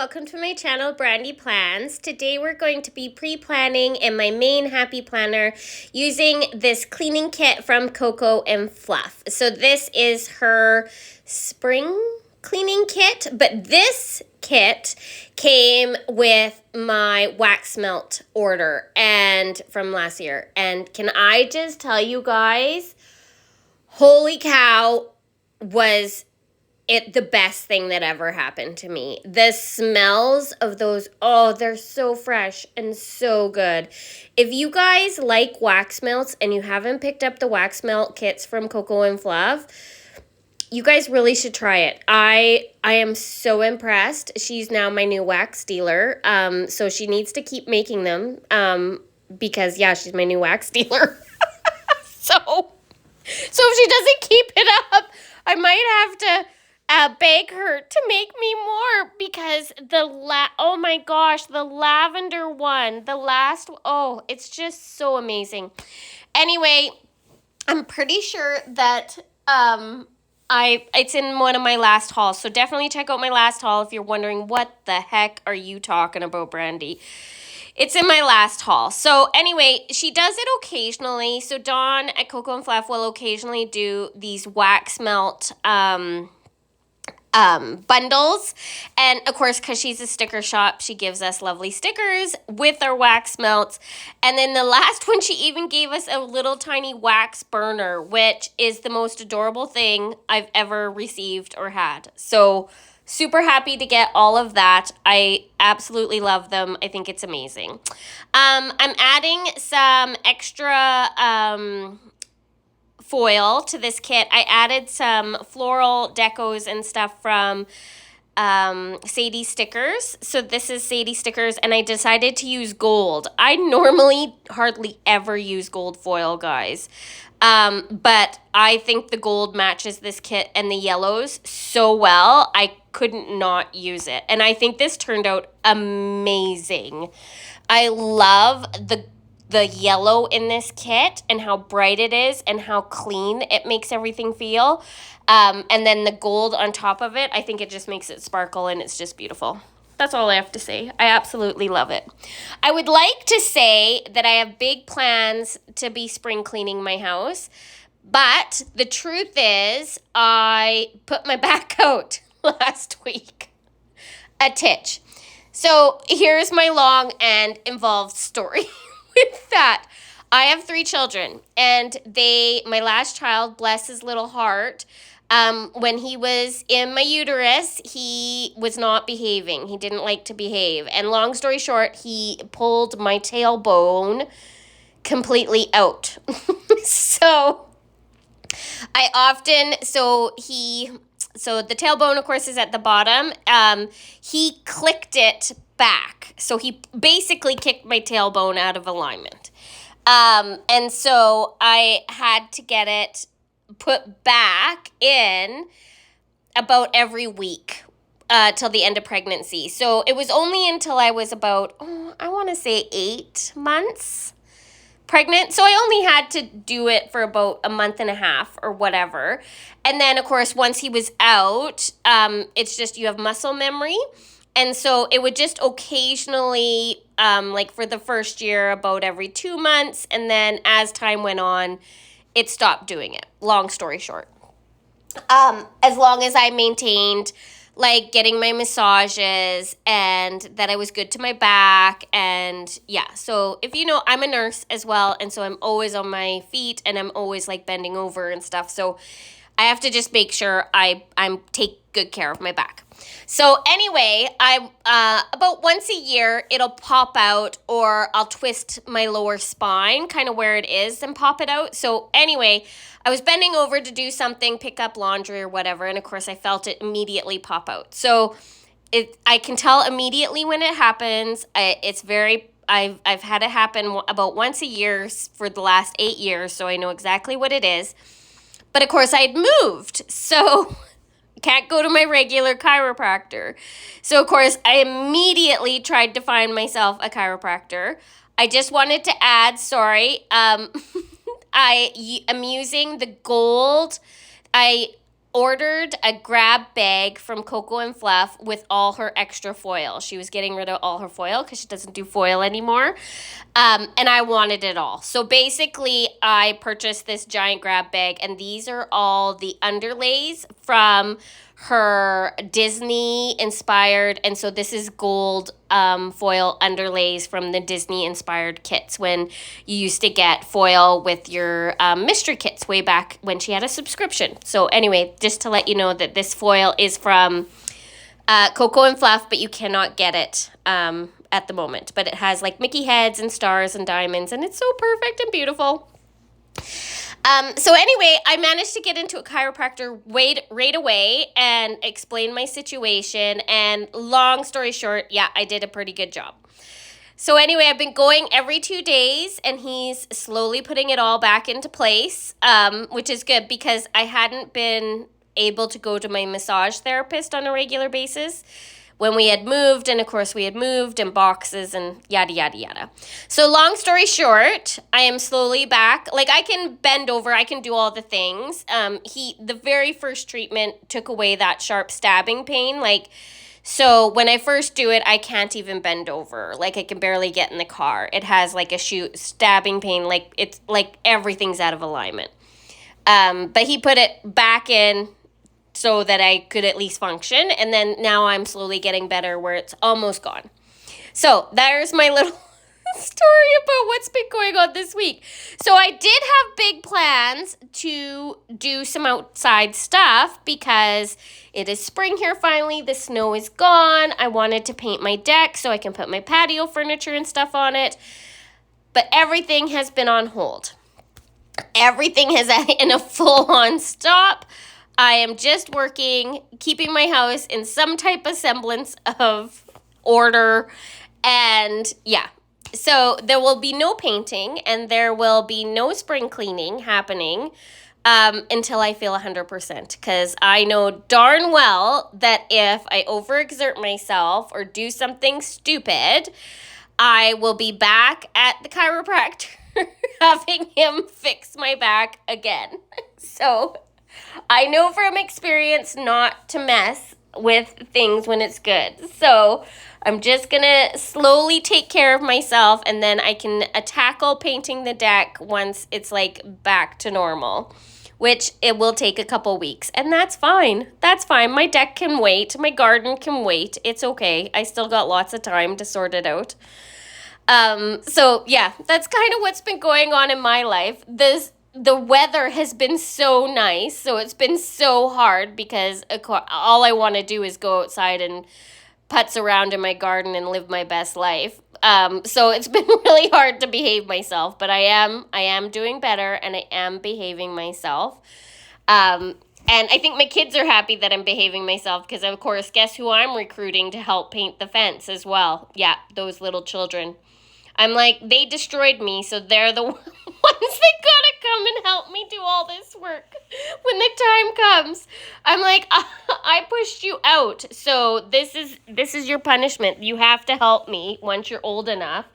welcome to my channel, Brandy Plans. Today we're going to be pre-planning in my main Happy Planner using this cleaning kit from Coco and Fluff. So this is her spring cleaning kit, but this kit came with my wax melt order and from last year. And can I just tell you guys, holy cow, was it the best thing that ever happened to me. The smells of those, oh, they're so fresh and so good. If you guys like wax melts and you haven't picked up the wax melt kits from Coco and Fluff, you guys really should try it. I am so impressed. She's now my new wax dealer. So she needs to keep making them because, yeah, she's my new wax dealer. So if she doesn't keep it up, I might have to beg her to make me more because oh my gosh, the lavender one, the last, oh, it's just so amazing. Anyway, I'm pretty sure that it's in one of my last hauls, so definitely check out my last haul if you're wondering what the heck are you talking about, Brandy. It's in my last haul. So anyway, she does it occasionally. So Dawn at Coco and Fluff will occasionally do these wax melt bundles, and of course, because she's a sticker shop, she gives us lovely stickers with our wax melts. And then the last one, she even gave us a little tiny wax burner, which is the most adorable thing I've ever received or had. So super happy to get all of that. I absolutely love them. I think it's amazing. I'm adding some extra foil to this kit. I added some floral decos and stuff from Sadie Stickers. So this is Sadie Stickers, and I decided to use gold. I normally hardly ever use gold foil, guys. But I think the gold matches this kit and the yellows so well, I couldn't not use it. And I think this turned out amazing. I love the yellow in this kit and how bright it is and how clean it makes everything feel. And then the gold on top of it, I think it just makes it sparkle and it's just beautiful. That's all I have to say. I absolutely love it. I would like to say that I have big plans to be spring cleaning my house, but the truth is I put my back out last week. A titch. So here's my long and involved story. With that, I have 3 children, and my last child, bless his little heart, when he was in my uterus, he was not behaving. He didn't like to behave. And long story short, he pulled my tailbone completely out. So the tailbone, of course, is at the bottom. He clicked it back. So he basically kicked my tailbone out of alignment. And so I had to get it put back in about every week till the end of pregnancy. So it was only until I was about, I want to say 8 months pregnant. So I only had to do it for about a month and a half or whatever. And then, of course, once he was out, it's just you have muscle memory. And so it would just occasionally, like for the first year, about every 2 months. And then as time went on, it stopped doing it. Long story short. As long as I maintained like getting my massages and that I was good to my back. And yeah, so if you know, I'm a nurse as well. And so I'm always on my feet and I'm always like bending over and stuff. So I have to just make sure I'm take good care of my back. So anyway, about once a year, it'll pop out or I'll twist my lower spine kind of where it is and pop it out. So anyway, I was bending over to do something, pick up laundry or whatever. And of course I felt it immediately pop out. So I can tell immediately when it happens. I've had it happen about once a year for the last 8 years. So I know exactly what it is. But of course I had moved. So can't go to my regular chiropractor. So, of course, I immediately tried to find myself a chiropractor. I just wanted to add, I am using the gold. ordered a grab bag from Coco and Fluff with all her extra foil. She was getting rid of all her foil because she doesn't do foil anymore. And I wanted it all. So basically, I purchased this giant grab bag, and these are all the underlays from her Disney inspired, and so this is gold foil underlays from the Disney inspired kits when you used to get foil with your mystery kits way back when she had a subscription. So anyway, just to let you know that this foil is from Coco and Fluff, but you cannot get it at the moment. But it has like Mickey heads and stars and diamonds, and it's so perfect and beautiful. So anyway, I managed to get into a chiropractor right away and explain my situation. And long story short, yeah, I did a pretty good job. So anyway, I've been going every 2 days, and he's slowly putting it all back into place, which is good because I hadn't been able to go to my massage therapist on a regular basis when we had moved, and of course we had moved and boxes and yada, yada, yada. So long story short, I am slowly back. Like, I can bend over, I can do all the things. The very first treatment took away that sharp stabbing pain. Like, so when I first do it, I can't even bend over. Like, I can barely get in the car. It has like a stabbing pain. Like, it's like everything's out of alignment. But he put it back in so that I could at least function. And then now I'm slowly getting better where it's almost gone. So there's my little story about what's been going on this week. So I did have big plans to do some outside stuff because it is spring here finally. The snow is gone. I wanted to paint my deck so I can put my patio furniture and stuff on it. But everything has been on hold. Everything is in a full-on stop. I am just working, keeping my house in some type of semblance of order. And yeah, so there will be no painting and there will be no spring cleaning happening until I feel 100%. Because I know darn well that if I overexert myself or do something stupid, I will be back at the chiropractor having him fix my back again. So I know from experience not to mess with things when it's good. So I'm just going to slowly take care of myself, and then I can tackle painting the deck once it's like back to normal, which it will take a couple weeks. And that's fine. That's fine. My deck can wait. My garden can wait. It's okay. I still got lots of time to sort it out. So yeah, that's kind of what's been going on in my life. The weather has been so nice, so it's been so hard because all I want to do is go outside and putz around in my garden and live my best life. So it's been really hard to behave myself, but I am doing better and I am behaving myself. And I think my kids are happy that I'm behaving myself because, of course, guess who I'm recruiting to help paint the fence as well? Yeah, those little children. I'm like, they destroyed me, so they're the ones that gotta come and help me do all this work when the time comes. I'm like, I pushed you out, so this is your punishment. You have to help me once you're old enough.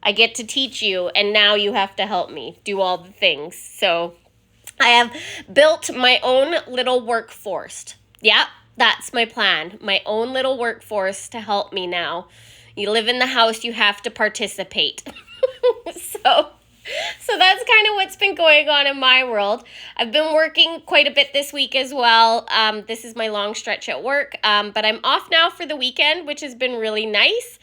I get to teach you, and now you have to help me do all the things. So I have built my own little workforce. Yeah, that's my plan. My own little workforce to help me now. You live in the house, you have to participate. So that's kind of what's been going on in my world. I've been working quite a bit this week as well. This is my long stretch at work, but I'm off now for the weekend, which has been really nice.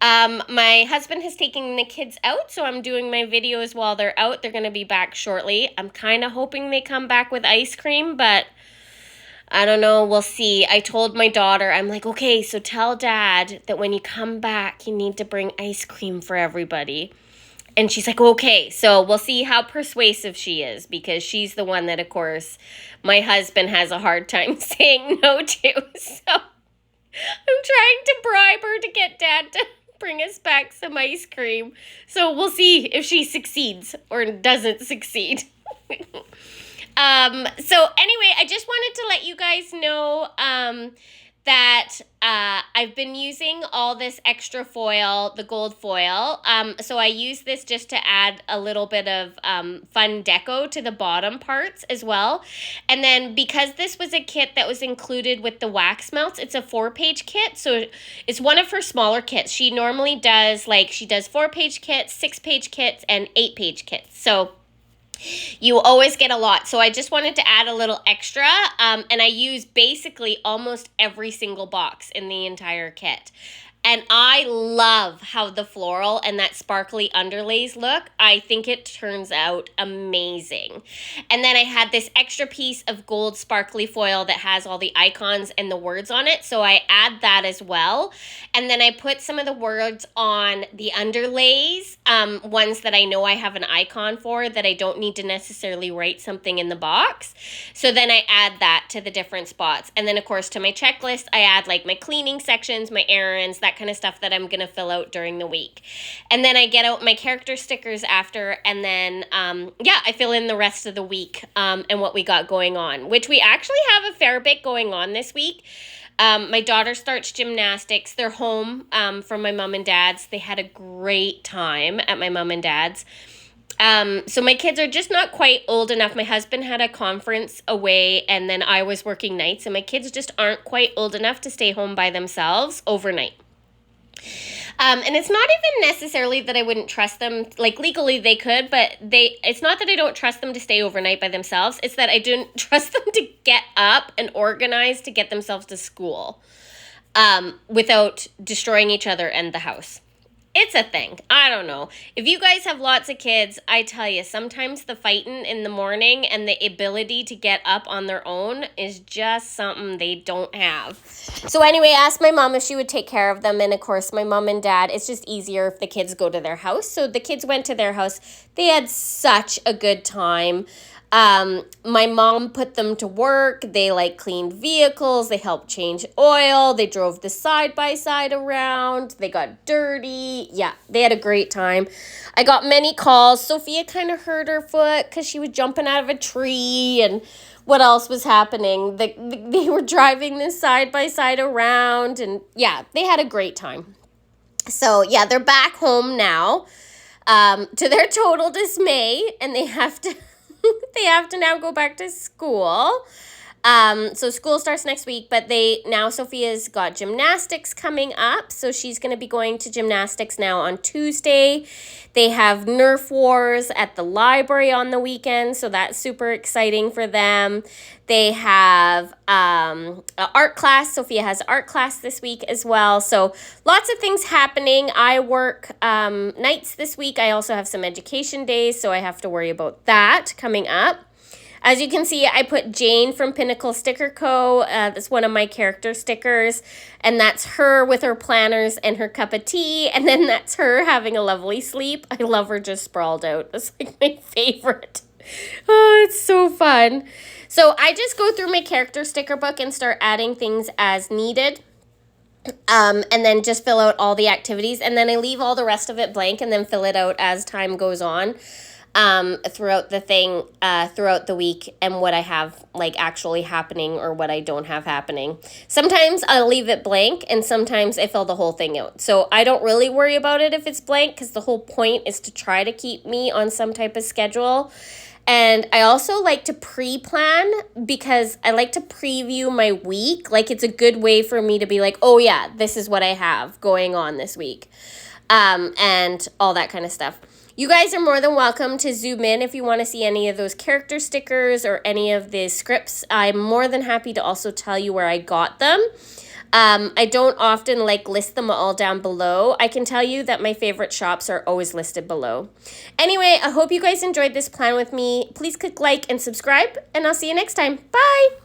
My husband has taken the kids out, so I'm doing my videos while they're out. They're going to be back shortly. I'm kind of hoping they come back with ice cream, but I don't know. We'll see. I told my daughter, I'm like, okay, so tell Dad that when you come back, you need to bring ice cream for everybody. And she's like, okay. So we'll see how persuasive she is because she's the one that, of course, my husband has a hard time saying no to. So I'm trying to bribe her to get Dad to bring us back some ice cream. So we'll see if she succeeds or doesn't succeed. So anyway, I just wanted to let you guys know that I've been using all this extra foil, the gold foil. So I use this just to add a little bit of fun deco to the bottom parts as well. And then because this was a kit that was included with the wax melts, it's a 4-page kit. So it's one of her smaller kits. She normally does, like, she does 4-page kits, 6-page kits, and 8-page kits. So you always get a lot. So I just wanted to add a little extra, and I use basically almost every single box in the entire kit. And I love how the floral and that sparkly underlays look. I think it turns out amazing. And then I had this extra piece of gold sparkly foil that has all the icons and the words on it. So I add that as well. And then I put some of the words on the underlays, ones that I know I have an icon for that I don't need to necessarily write something in the box. So then I add that to the different spots. And then, of course, to my checklist, I add like my cleaning sections, my errands, that kind of stuff that I'm going to fill out during the week. And then I get out my character stickers after, and then, I fill in the rest of the week and what we got going on, which we actually have a fair bit going on this week. My daughter starts gymnastics. They're home from my mom and dad's. They had a great time at my mom and dad's. So my kids are just not quite old enough. My husband had a conference away, and then I was working nights, and my kids just aren't quite old enough to stay home by themselves overnight. And it's not even necessarily that I wouldn't trust them, like legally they could, but it's not that I don't trust them to stay overnight by themselves. It's that I don't trust them to get up and organize to get themselves to school, without destroying each other and the house. It's a thing. I don't know. If you guys have lots of kids, I tell you, sometimes the fighting in the morning and the ability to get up on their own is just something they don't have. So anyway, I asked my mom if she would take care of them. And of course, my mom and dad, it's just easier if the kids go to their house. So the kids went to their house. They had such a good time. My mom put them to work. They cleaned vehicles. They helped change oil. They drove the side-by-side around. They got dirty. Yeah, they had a great time. I got many calls. Sophia kind of hurt her foot because she was jumping out of a tree. And what else was happening? They were driving this side-by-side around. And yeah, they had a great time. So yeah, they're back home now, to their total dismay. And they have to... they have to now go back to school. So school starts next week, but now Sophia's got gymnastics coming up. So she's going to be going to gymnastics now on Tuesday. They have Nerf Wars at the library on the weekend. So that's super exciting for them. They have an art class. Sophia has art class this week as well. So lots of things happening. I work nights this week. I also have some education days, so I have to worry about that coming up. As you can see, I put Jane from Pinnacle Sticker Co. That's one of my character stickers. And that's her with her planners and her cup of tea. And then that's her having a lovely sleep. I love her just sprawled out. That's my favorite. Oh, it's so fun. So I just go through my character sticker book and start adding things as needed. And then just fill out all the activities. And then I leave all the rest of it blank and then fill it out as time goes on. Throughout the week, and what I have actually happening or what I don't have happening. Sometimes I'll leave it blank, and sometimes I fill the whole thing out. So I don't really worry about it if it's blank, because the whole point is to try to keep me on some type of schedule. And I also like to pre-plan, because I like to preview my week. It's a good way for me to be like, oh yeah, this is what I have going on this week, and all that kind of stuff. You guys are more than welcome to zoom in if you want to see any of those character stickers or any of the scripts. I'm more than happy to also tell you where I got them. I don't often list them all down below. I can tell you that my favorite shops are always listed below. Anyway, I hope you guys enjoyed this plan with me. Please click like and subscribe, and I'll see you next time. Bye!